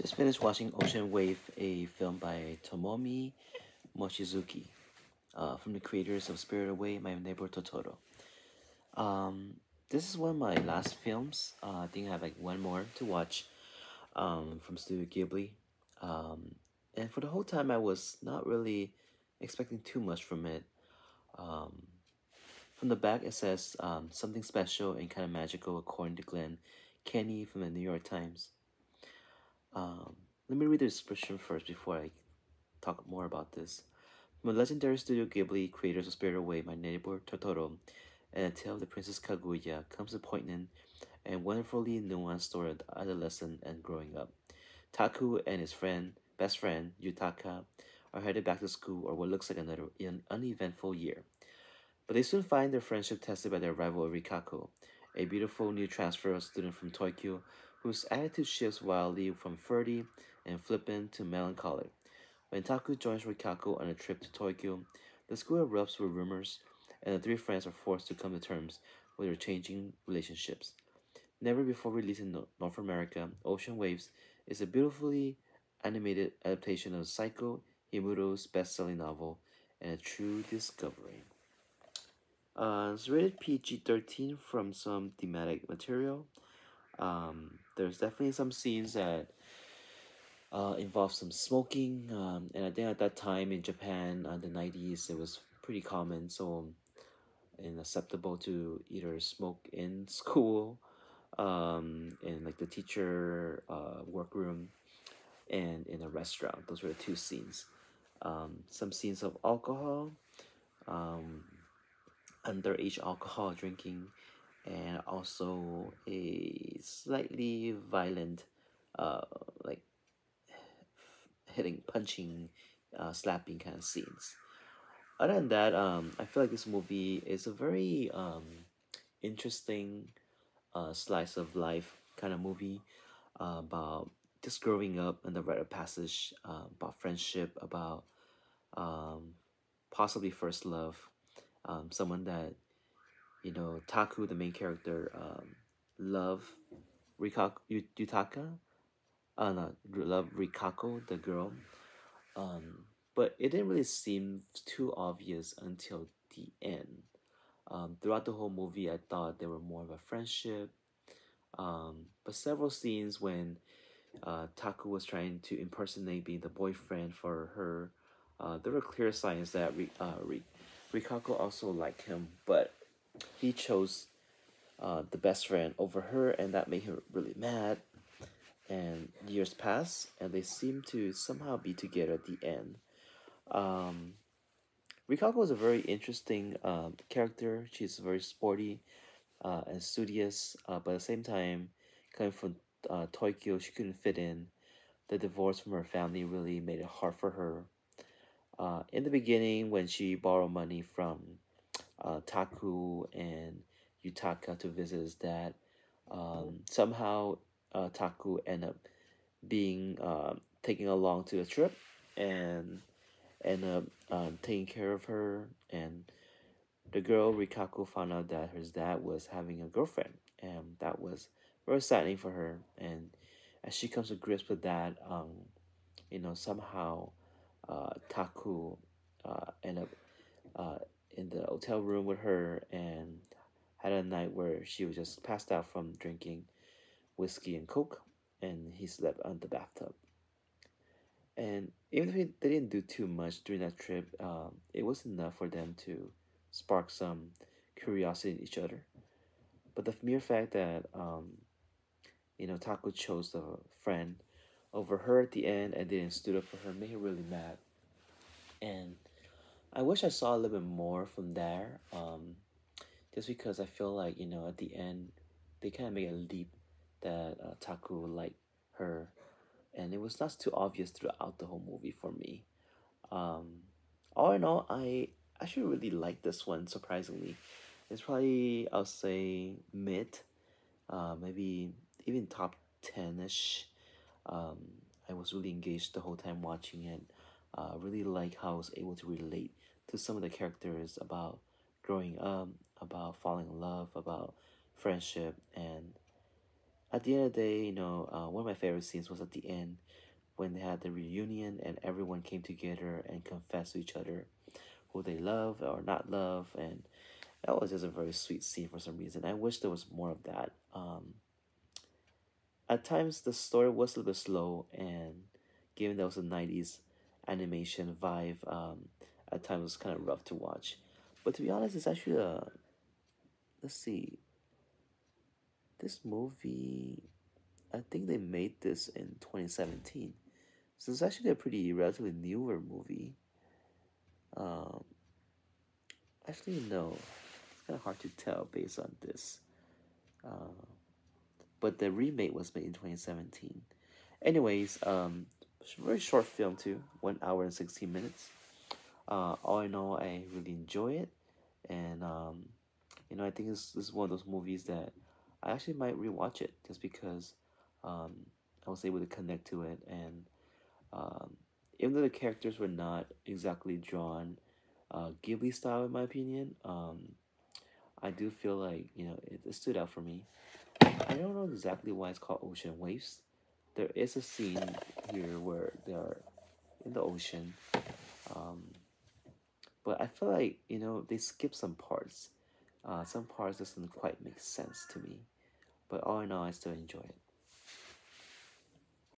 Just finished watching Ocean Wave, a film by Tomomi Mochizuki, from the creators of Spirit Away, My Neighbor Totoro. Um, this is one of my last films. I think I have like one more to watch from Studio Ghibli. Um, and for the whole time, I was not really expecting too much from it. Um, from the back, it says something special and kind of magical, according to Glenn Kenny from the New York Times. Um, Let me read the description first before I talk more about this. From the legendary Studio Ghibli creators of Spirited Away, My Neighbor Totoro, and A Tale of the Princess Kaguya comes a poignant and wonderfully nuanced story of adolescence and growing up. Taku and his best friend, Yutaka, are headed back to school or what looks like another uneventful year. But they soon find their friendship tested by their rival Rikako, a beautiful new transfer student from Tokyo whose attitude shifts wildly from flirty and flippant to melancholic. When Taku joins Rikako on a trip to Tokyo, the school erupts with rumors, and the three friends are forced to come to terms with their changing relationships. Never before released in North America, Ocean Waves is a beautifully animated adaptation of Saiko Himuro's best-selling novel and a true discovery. It's rated PG-13 from some thematic material. There's definitely some scenes that involve some smoking, and I think at that time in Japan, the 90s, it was pretty common, so and acceptable to either smoke in school, in like the teacher workroom, and in a restaurant. Those were the two scenes. Some scenes of alcohol, um, underage alcohol drinking, and also a slightly violent, uh, like hitting, punching, slapping kind of scenes. Other than that, I feel like this movie is a very interesting slice of life kind of movie about just growing up and the rite of passage, about friendship, about um, possibly first love, someone that Taku, the main character, love Yutaka, no, love Rikako, the girl. Um, but it didn't really seem too obvious until the end. Throughout the whole movie, I thought they were more of a friendship. But several scenes when Taku was trying to impersonate being the boyfriend for her, there were clear signs that Rikako also liked him, but he chose the best friend over her, and that made her really mad. And years pass, and they seem to somehow be together at the end. Um, Rikako is a very interesting character. She's very sporty and studious, but at the same time, coming from Tokyo, she couldn't fit in. The divorce from her family really made it hard for her. In the beginning, when she borrowed money from Taku and Yutaka to visit his dad, somehow Taku ended up being taken along to the trip and end up taking care of her. And the girl Rikako found out that her dad was having a girlfriend, and that was very saddening for her. And as she comes to grips with that, somehow Taku end up uh, in the hotel room with her and had a night where she was just passed out from drinking whiskey and coke, and he slept on the bathtub. And even if they didn't do too much during that trip, it was enough for them to spark some curiosity in each other. But the mere fact that Taco chose the friend over her at the end and didn't stood up for her made her really mad. And I wish I saw a little bit more from there. Just because I feel like at the end they kind of made a leap that Taku liked her, and it was not too obvious throughout the whole movie for me. Um, all in all, I actually really like this one. Surprisingly, it's probably I'll say mid, maybe even top 10ish. Um, I was really engaged the whole time watching it. Really like how I was able to relate to some of the characters about growing up, about falling in love, about friendship, and at the end of the day, one of my favorite scenes was at the end when they had the reunion and everyone came together and confessed to each other who they love or not love, and that was just a very sweet scene for some reason. I wish there was more of that. At times the story was a little bit slow, and given that was a '90s animation vibe, at times it was kind of rough to watch. But to be honest, it's actually a let's see, this movie. I think they made this in 2017, so it's actually a pretty relatively newer movie. Um, Actually, no, it's kind of hard to tell based on this. Uh, but the remake was made in 2017. Anyways, it's a very short film too, 1 hour and 16 minutes. All in all, I really enjoy it, and I think this is one of those movies that I actually might rewatch it just because um, I was able to connect to it, and um, even though the characters were not exactly drawn Ghibli style, in my opinion, I do feel like it stood out for me. I don't know exactly why it's called Ocean Waves. There is a scene here where they are in the ocean, um, but I feel like they skip some parts. Some parts doesn't quite make sense to me, but all in all, I still enjoy it.